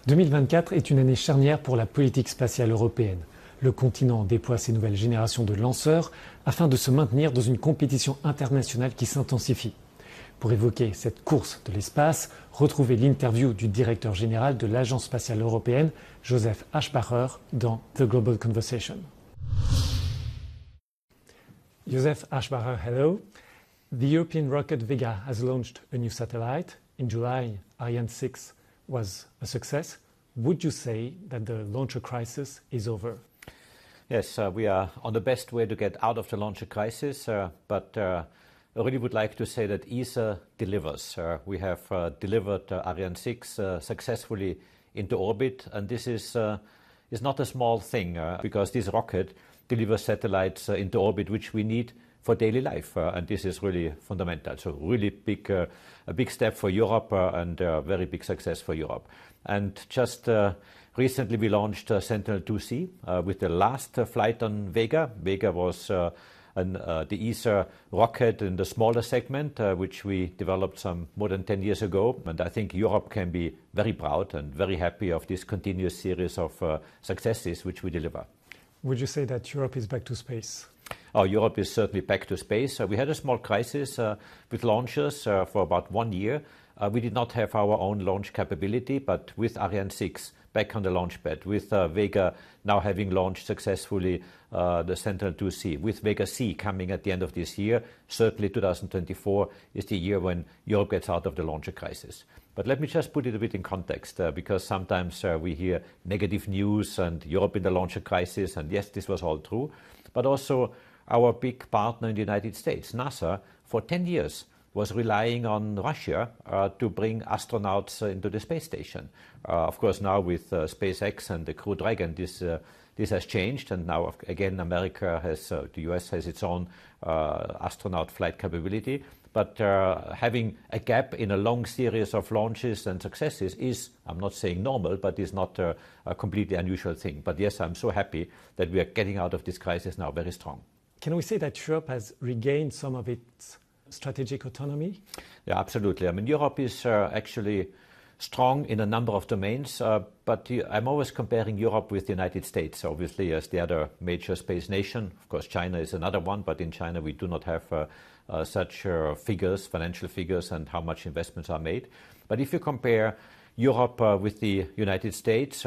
2024 est une année charnière pour la politique spatiale européenne. Le continent déploie ses nouvelles générations de lanceurs afin de se maintenir dans une compétition internationale qui s'intensifie. Pour évoquer cette course de l'espace, retrouvez l'interview du directeur général de l'Agence spatiale européenne, Josef Aschbacherrel, dans The Global Conversation. Josef Aschbacherrel, hello. The European rocket Vega has launched a new satellite. In July, Ariane 6 was a success. Would you say that the launcher crisis is over? Yes, we are on the best way to get out of the launcher crisis, but I really would like to say that ESA delivers. We have delivered Ariane 6 successfully into orbit, and this is not a small thing because this rocket delivers satellites into orbit which we need for daily life, and this is really fundamental. So really a big step for Europe and a very big success for Europe. And just recently we launched Sentinel-2C with the last flight on Vega. Vega was the ESA rocket in the smaller segment, which we developed some more than 10 years ago. And I think Europe can be very proud and very happy of this continuous series of successes which we deliver. Would you say that Europe is back to space? Oh, Europe is certainly back to space. We had a small crisis with launchers for about 1 year. We did not have our own launch capability, but with Ariane 6 back on the launch pad, with Vega now having launched successfully the Sentinel-2C, with Vega C coming at the end of this year, certainly 2024 is the year when Europe gets out of the launcher crisis. But let me just put it a bit in context, because sometimes we hear negative news and Europe in the launcher crisis, and yes, this was all true, but also our big partner in the United States, NASA, for 10 years was relying on Russia to bring astronauts into the space station. Of course, now with SpaceX and the Crew Dragon, this has changed, and now again America has, the US has its own astronaut flight capability. But having a gap in a long series of launches and successes is, I'm not saying normal, but is not a completely unusual thing. But yes, I'm so happy that we are getting out of this crisis now very strong. Can we say that Europe has regained some of its strategic autonomy? Yeah, absolutely. I mean, Europe is actually strong in a number of domains, but I'm always comparing Europe with the United States, obviously, as the other major space nation. Of course, China is another one, but in China we do not have such figures, financial figures, and how much investments are made. But if you compare Europe with the United States,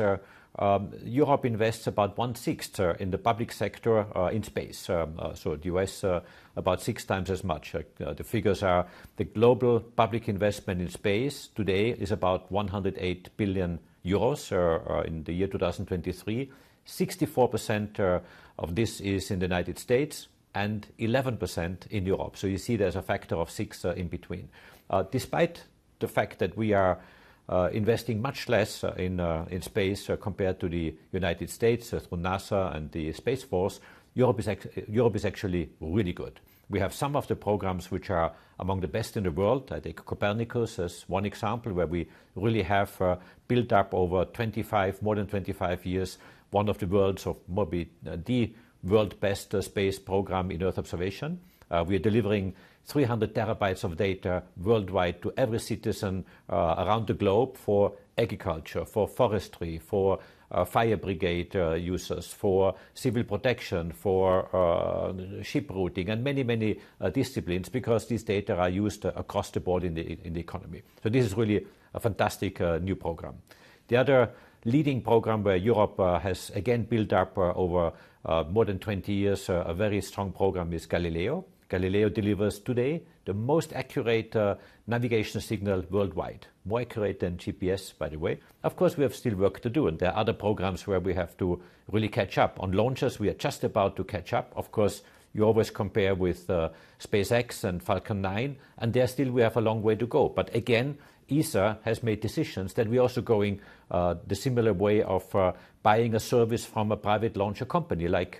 Europe invests about 1/6 in the public sector in space. So the US about 6 times as much. The figures are the global public investment in space today is about 108 billion euros in the year 2023. 64% of this is in the United States and 11% in Europe. So you see there's a factor of 6 in between. Despite the fact that we are investing much less in space compared to the United States through NASA and the Space Force, Europe is actually really good. We have some of the programs which are among the best in the world. I take Copernicus as one example, where we really have built up over more than 25 years, one of the world's, or maybe the world best space program in Earth observation. We are delivering 300 terabytes of data worldwide to every citizen around the globe for agriculture, for forestry, for fire brigade users, for civil protection, for ship routing, and many disciplines, because these data are used across the board in the economy. So this is really a fantastic new program. The other leading program where Europe has again built up over more than 20 years a very strong program is Galileo. Galileo delivers today the most accurate navigation signal worldwide, more accurate than GPS, by the way. Of course, we have still work to do, and there are other programs where we have to really catch up. On launchers, we are just about to catch up. Of course, you always compare with SpaceX and Falcon 9, and there still we have a long way to go. But again, ESA has made decisions that we're also going the similar way of buying a service from a private launcher company, like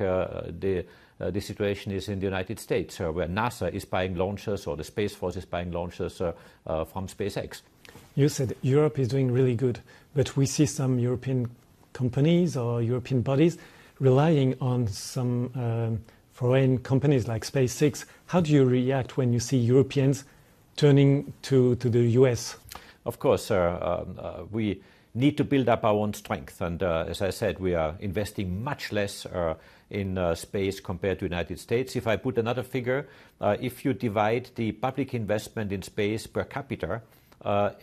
the situation is in the United States, where NASA is buying launchers, or the Space Force is buying launchers from SpaceX. You said Europe is doing really good, but we see some European companies or European bodies relying on some foreign companies like SpaceX. How do you react when you see Europeans turning to the US? Of course, we need to build up our own strength. And as I said, we are investing much less in space compared to the United States. If I put another figure, if you divide the public investment in space per capita,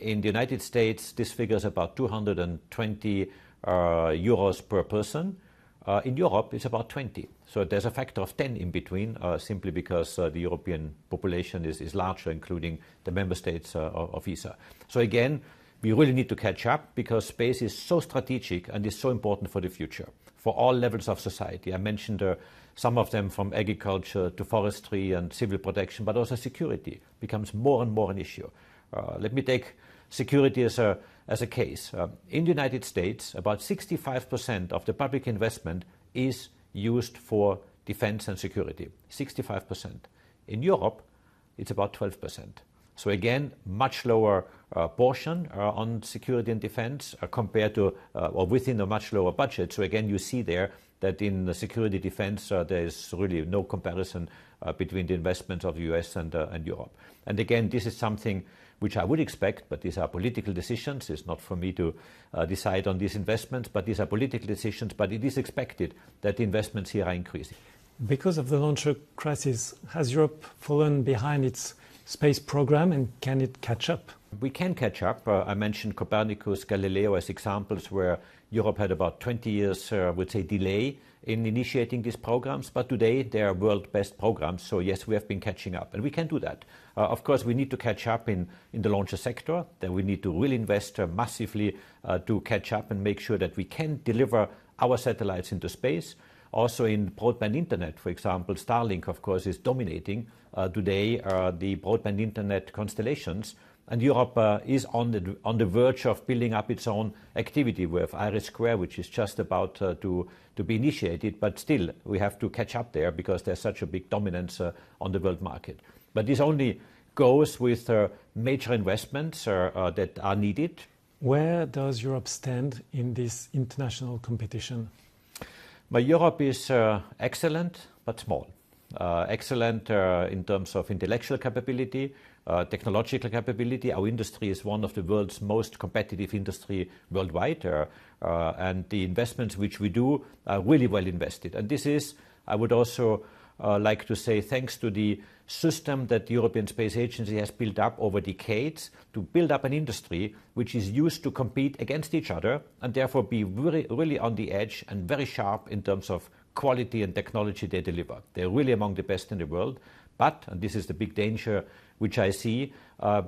in the United States, this figure is about 220 euros per person. In Europe, it's about 20. So there's a factor of 10 in between, simply because the European population is larger, including the member states of ESA. So again, we really need to catch up because space is so strategic and is so important for the future, for all levels of society. I mentioned some of them, from agriculture to forestry and civil protection, but also security becomes more and more an issue. Let me take security as a case. In the United States, about 65% of the public investment is used for defense and security. 65%. In Europe, it's about 12%. So again, much lower portion on security and defense compared to, or within a much lower budget. So again, you see there that in the security defense, there is really no comparison between the investments of the US and Europe. And again, this is something which I would expect, but these are political decisions. It's not for me to decide on these investments, but these are political decisions. But it is expected that the investments here are increasing. Because of the launcher crisis, has Europe fallen behind its space program, and can it catch up? We can catch up. I mentioned Copernicus, Galileo as examples where Europe had about 20 years, I would say, delay in initiating these programs, but today they are world best programs. So yes, we have been catching up, and we can do that. Of course, we need to catch up in the launcher sector. Then we need to really invest massively to catch up and make sure that we can deliver our satellites into space. Also in broadband internet, for example, Starlink, of course, is dominating today the broadband internet constellations. And Europe is on the verge of building up its own activity. We have IRIS², which is just about to be initiated, but still we have to catch up there because there's such a big dominance on the world market. But this only goes with major investments that are needed. Where does Europe stand in this international competition? Well, Europe is excellent, but small. Excellent in terms of intellectual capability, technological capability. Our industry is one of the world's most competitive industry worldwide, and the investments which we do are really well invested. And this is, I would also like to say, thanks to the system that the European Space Agency has built up over decades to build up an industry which is used to compete against each other and therefore be really on the edge and very sharp in terms of quality and technology they deliver. They're really among the best in the world. But, and this is the big danger which I see,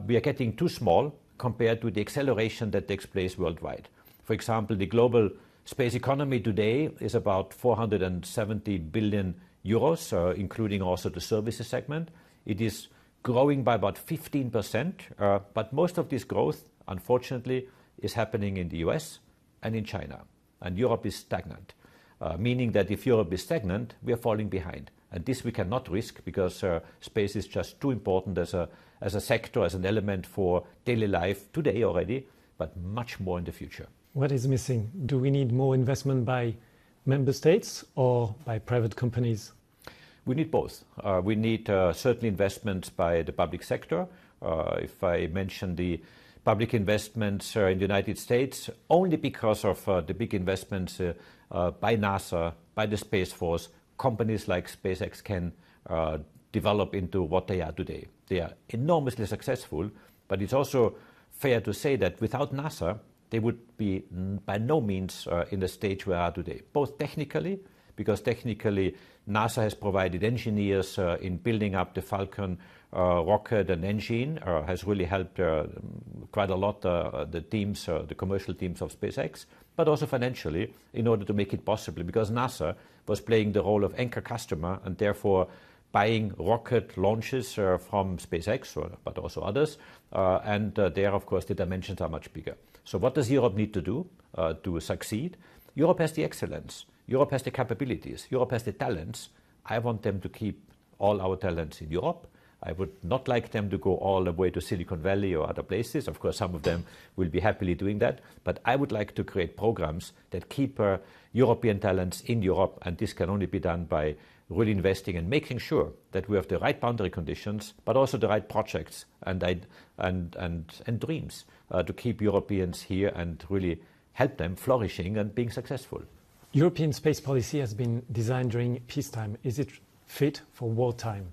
we are getting too small compared to the acceleration that takes place worldwide. For example, the global space economy today is about 470 billion euros, including also the services segment. It is growing by about 15%, but most of this growth, unfortunately, is happening in the US and in China. And Europe is stagnant, meaning that if Europe is stagnant, we are falling behind. And this we cannot risk because space is just too important as a sector, as an element for daily life today already, but much more in the future. What is missing? Do we need more investment by member states or by private companies? We need both. We need certainly investments by the public sector. If I mention the public investments in the United States, only because of the big investments by NASA, by the Space Force, companies like SpaceX can develop into what they are today. They are enormously successful, but it's also fair to say that without NASA, they would be by no means in the stage where they are today, both technically, because technically NASA has provided engineers in building up the Falcon rocket and engine, has really helped quite a lot the teams, the commercial teams of SpaceX, but also financially in order to make it possible, because NASA was playing the role of anchor customer and therefore buying rocket launches from SpaceX, but also others, and there, of course, the dimensions are much bigger. So what does Europe need to do to succeed? Europe has the excellence. Europe has the capabilities. Europe has the talents. I want them to keep all our talents in Europe. I would not like them to go all the way to Silicon Valley or other places. Of course, some of them will be happily doing that. But I would like to create programs that keep European talents in Europe. And this can only be done by really investing and making sure that we have the right boundary conditions, but also the right projects and dreams to keep Europeans here and really help them flourishing and being successful. European space policy has been designed during peacetime. Is it fit for wartime?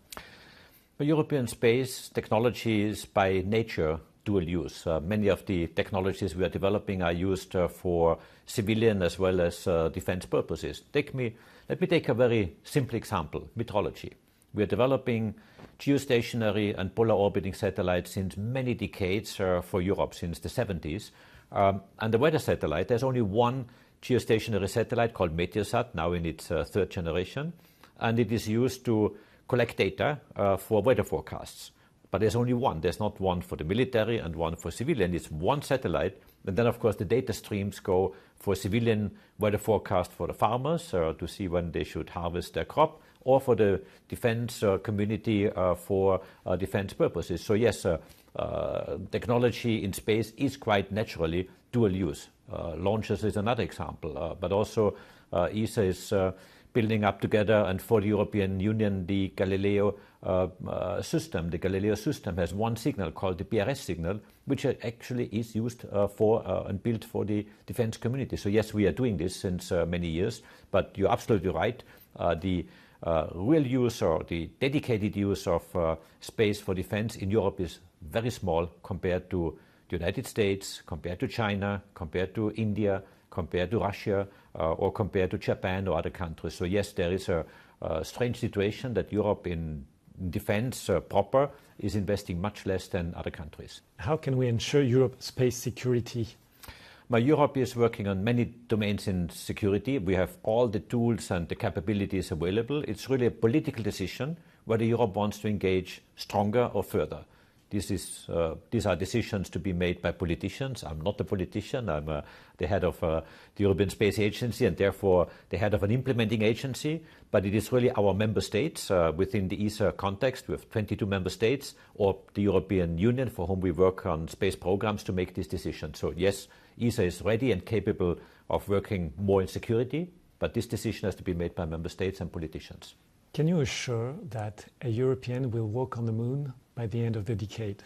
European space technology is by nature dual use. Many of the technologies we are developing are used for civilian as well as defense purposes. Let me take a very simple example, meteorology. We are developing geostationary and polar orbiting satellites since many decades for Europe, since the 70s. And the weather satellite, there's only one geostationary satellite called Meteosat, now in its third generation. And it is used to collect data for weather forecasts. But there's only one. There's not one for the military and one for civilian. It's one satellite. And then, of course, the data streams go for civilian weather forecast for the farmers to see when they should harvest their crop, or for the defense community for defense purposes. So yes, technology in space is quite naturally dual use. Launches is another example, but also ESA is building up together, and for the European Union, the Galileo system. The Galileo system has one signal called the PRS signal, which actually is used for and built for the defense community. So yes, we are doing this since many years, but you're absolutely right. The real use or the dedicated use of space for defense in Europe is very small compared to the United States, compared to China, compared to India, compared to Russia, or compared to Japan or other countries. So yes, there is a strange situation that Europe in defense proper is investing much less than other countries. How can we ensure Europe's space security? Europe is working on many domains in security. We have all the tools and the capabilities available. It's really a political decision whether Europe wants to engage stronger or further. These are decisions to be made by politicians. I'm not a politician. I'm the head of the European Space Agency and therefore the head of an implementing agency. But it is really our member states within the ESA context. We have 22 member states, or the European Union, for whom we work on space programs to make this decision. So yes, ESA is ready and capable of working more in security, but this decision has to be made by member states and politicians. Can you assure that a European will walk on the moon by the end of the decade?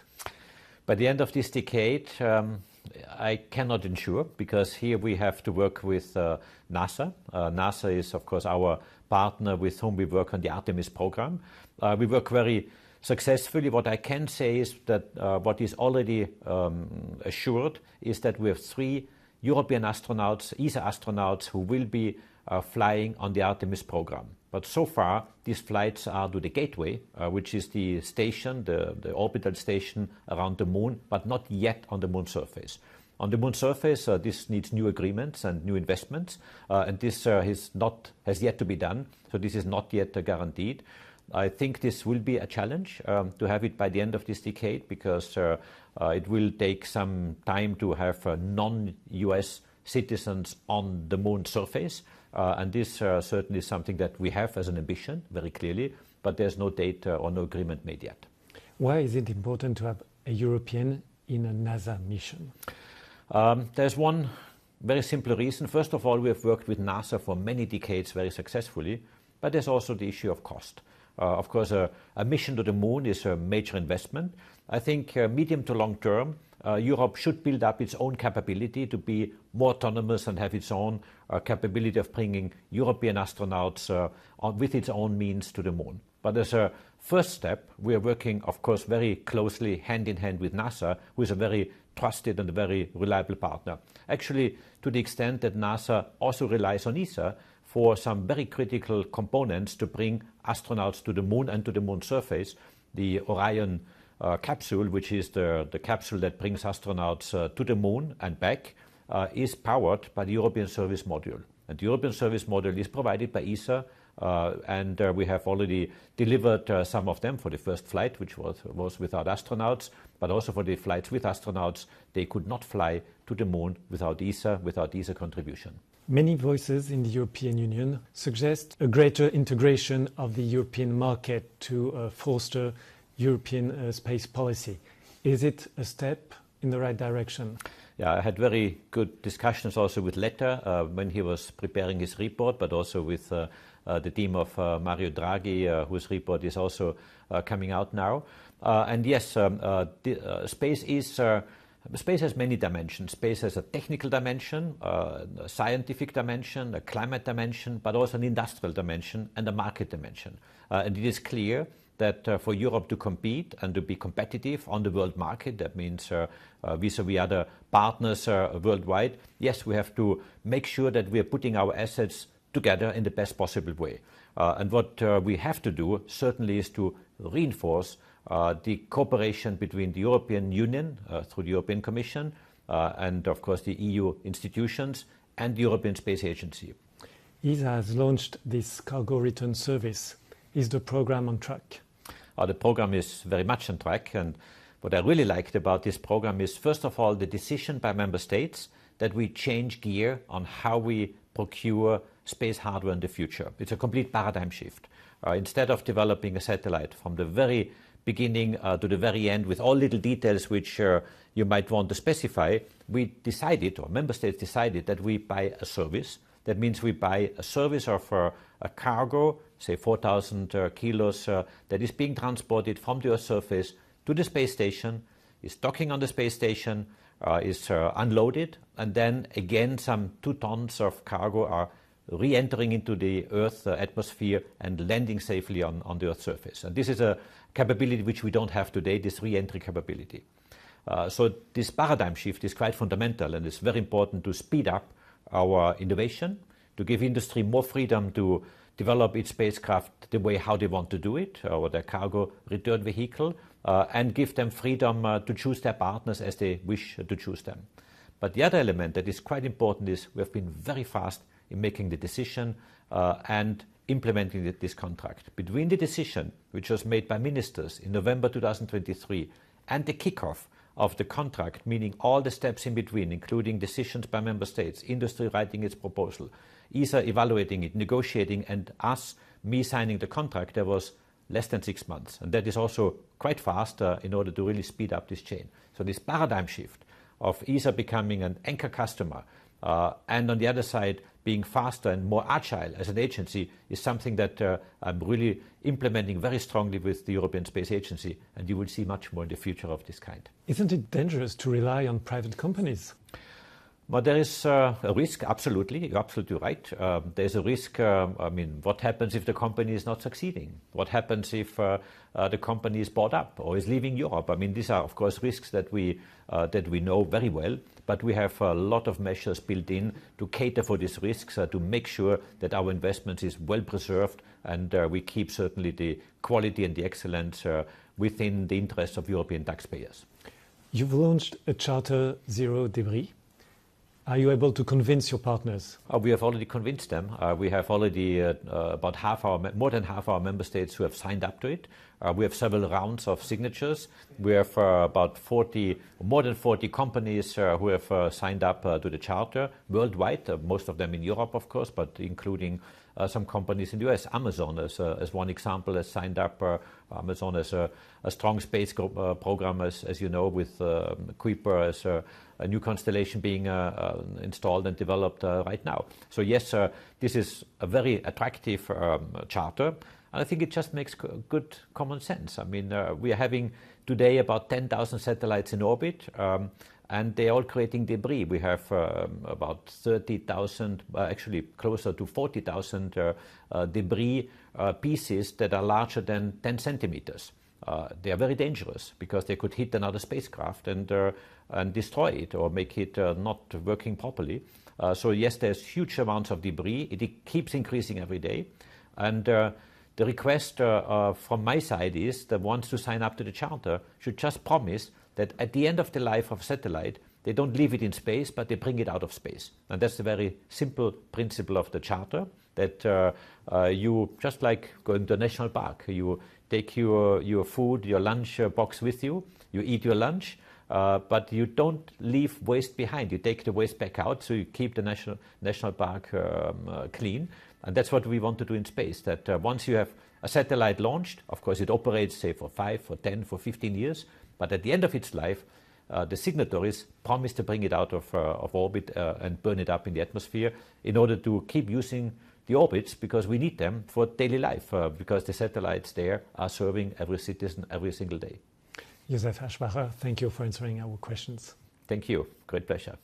By the end of this decade, I cannot ensure, because here we have to work with NASA. NASA is, of course, our partner with whom we work on the Artemis program. We work very successfully. What I can say is that what is already assured is that we have 3 European astronauts, ESA astronauts, who will be flying on the Artemis program. But so far, these flights are to the Gateway, which is the station, the orbital station around the moon, but not yet on the moon surface. On the moon surface, this needs new agreements and new investments, and this has yet to be done, so this is not yet guaranteed. I think this will be a challenge to have it by the end of this decade, because it will take some time to have non-US citizens on the moon surface. And this certainly is something that we have as an ambition, very clearly, but there's no date or no agreement made yet. Why is it important to have a European in a NASA mission? There's one very simple reason. First of all, we have worked with NASA for many decades very successfully, but there's also the issue of cost. Of course, a mission to the moon is a major investment. I think medium to long term, Europe should build up its own capability to be more autonomous and have its own capability of bringing European astronauts with its own means to the moon. But as a first step, we are working, of course, very closely hand in hand with NASA, who is a very trusted and a very reliable partner. Actually, to the extent that NASA also relies on ESA for some very critical components to bring astronauts to the moon and to the moon surface. The Orion capsule, which is the capsule that brings astronauts to the moon and back, is powered by the European Service Module. And the European Service Module is provided by ESA, and we have already delivered some of them for the first flight, which was without astronauts, but also for the flights with astronauts. They could not fly to the moon without ESA contribution. Many voices in the European Union suggest a greater integration of the European market to foster European space policy. Is it a step in the right direction? Yeah, I had very good discussions also with Letta when he was preparing his report, but also with the team of Mario Draghi, whose report is also coming out now. And yes, space is Space has many dimensions. Space has a technical dimension, a scientific dimension, a climate dimension, but also an industrial dimension and a market dimension. And it is clear that for Europe to compete and to be competitive on the world market, that means vis-a-vis other partners worldwide, yes, we have to make sure that we are putting our assets together in the best possible way. And what we have to do certainly is to reinforce the cooperation between the European Union through the European Commission and of course the EU institutions and the European Space Agency. ESA has launched this cargo return service. Is the program on track? The program is very much on track, and what I really liked about this program is first of all the decision by member states that we change gear on how we procure space hardware in the future. It's a complete paradigm shift. Instead of developing a satellite from the very beginning to the very end with all little details which you might want to specify, we decided, or member states decided, that we buy a service. That means we buy a service of a cargo, say 4,000 kilos, that is being transported from the Earth's surface to the space station, is docking on the space station, is unloaded, and then again some 2 tons of cargo are re-entering into the Earth's atmosphere and landing safely on the Earth's surface. And this is a capability which we don't have today, this re-entry capability. So this paradigm shift is quite fundamental, and it's very important to speed up our innovation, to give industry more freedom to develop its spacecraft the way how they want to do it, or their cargo return vehicle, and give them freedom to choose their partners as they wish to choose them. But the other element that is quite important is we have been very fast in making the decision and implementing this contract. Between the decision, which was made by ministers in November 2023, and the kickoff of the contract, meaning all the steps in between, including decisions by member states, industry writing its proposal, ESA evaluating it, negotiating, and me signing the contract, there was less than 6 months. And that is also quite fast in order to really speed up this chain. So this paradigm shift of ESA becoming an anchor customer and on the other side being faster and more agile as an agency is something that I'm really implementing very strongly with the European Space Agency, and you will see much more in the future of this kind. Isn't it dangerous to rely on private companies? Well, there is a risk, absolutely. You're absolutely right. There's a risk, what happens if the company is not succeeding? What happens if the company is bought up or is leaving Europe? These are, of course, risks that we know very well, but we have a lot of measures built in to cater for these risks, to make sure that our investment is well preserved and we keep certainly the quality and the excellence within the interests of European taxpayers. You've launched a charter Zero Debris. Are you able to convince your partners? We have already convinced them. We have already more than half our member states who have signed up to it. We have several rounds of signatures. We have more than 40 companies who have signed up to the charter worldwide, most of them in Europe, of course, but including some companies in the US. Amazon, as one example, has signed up. Amazon has a strong space program, as you know, with Kuiper as a new constellation being installed and developed right now. So yes, this is a very attractive charter, and I think it just makes good common sense. We are having today about 10,000 satellites in orbit, and they're all creating debris. We have about 30,000, actually closer to 40,000 debris pieces that are larger than 10 centimeters. They are very dangerous because they could hit another spacecraft and destroy it or make it not working properly. So yes, there's huge amounts of debris. It keeps increasing every day. And the request from my side is that ones to sign up to the charter should just promise that at the end of the life of a satellite, they don't leave it in space, but they bring it out of space. And that's the very simple principle of the charter, that you, just like going to a national park, you take your food, your lunch box with you, you eat your lunch, but you don't leave waste behind. You take the waste back out, so you keep the national park clean. And that's what we want to do in space, that once you have a satellite launched, of course it operates, say, for 5, for 10, for 15 years, but at the end of its life, the signatories promise to bring it out of orbit and burn it up in the atmosphere in order to keep using the orbits, because we need them for daily life, because the satellites there are serving every citizen every single day. Josef Aschbacher, thank you for answering our questions. Thank you. Great pleasure.